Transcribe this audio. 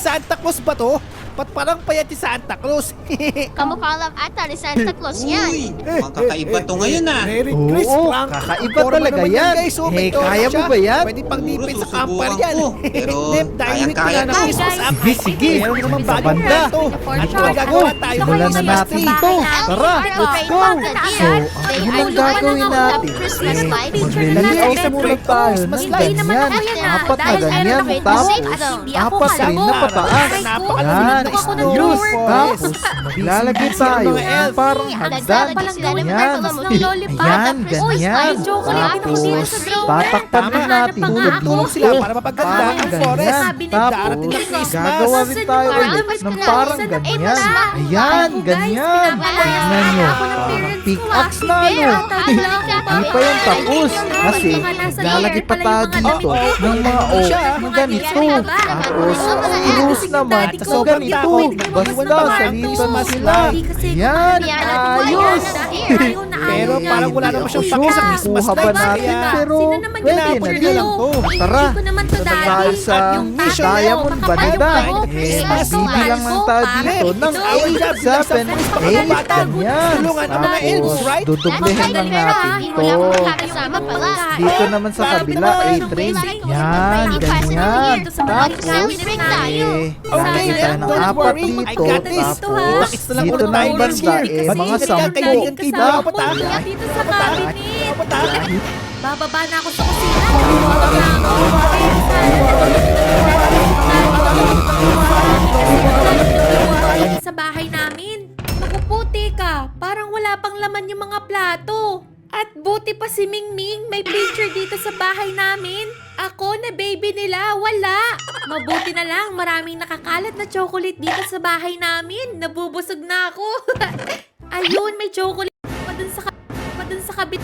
Santa Claus ba to? Ba't parang payat si Santa Claus? Kamukha lang ata ni Santa Claus Uy, yan. mukhang kakaiba to ngayon ah. Merry Oo, Christmas, kakaiba Forma talaga naman yan. Guys, oh, may Eh, kaya torch mo siya. ba yan? Pwede pang dipit sa Siguro, kampar susubukan yan. ko. Pero, Nep, dahil week kayang-kaya na ng ko. Christmas Guys, update. sige. Meron naman Sige. bagong Banda. plato. For At sure. gagawa tayo ng Simulan na Christmas natin tree. ito. Tara, let's go. So, yun ang gagawin natin. Christmas Eh, lights. maglilinis Sa muna bedroom, tayo Christmas ng lights. ganyan. Apat na ganyan. Tapos, apat rin na pataas. Yan, ayos. Tapos, maglalagay tayo ng parang hagdan. Yan. Ayan, ganyan. Tapos, tatakpan din natin yung Tulong sila dito. para mapaganda Parang ang forest. ganyan. Darating na Tapos, Christmas. gagawa rin tayo ulit ng parang ganyan. Ayan, ganyan. Tignan nyo. Pickaxe na ano. Hindi pa yan tapos. Kasi, lalagay pa tayo dito ng mga oak na ganito. Tapos, krus naman sa ganito. Basta, salitan na sila. Ayan, ayos. Pero parang wala naman siyang paki sa Christmas Kuha pa lights. natin, Kaya, pero pwede na pinapuli din. lang to. Tara, Punta tayo sa Diamond Banada. Eh, magbibilang lang tayo dito ng Our job 8, bilang 7, sa mga 8, bata. ganyan. Tulungan ang mga elves, Tapos, right? dudublehin lang natin to. Kasama pala. Dito naman sa kabila, 8 rin. Yan, ganyan. Tapos, Okay, lalagyan tayo ng don't 4 worry. I dito. got this. Tapos, Bakit na lang dito ulit tayo ng next banda, year? eh, mga Mag-iingat ka, 10. kaibigan kita. Kasama Pata. mo yan dito sa cabinet. Pata. Bababa na ako sa kusina. Bababa na ako. Sa bahay namin. Makuputi ka. Parang wala pang laman yung mga plato. At buti pa si Mingming, may picture dito sa bahay namin. Ako na baby nila, wala. Mabuti na lang, maraming nakakalat na chocolate dito sa bahay namin. Nabubusog na ako. Ayun, may chocolate pa dun sa kabit.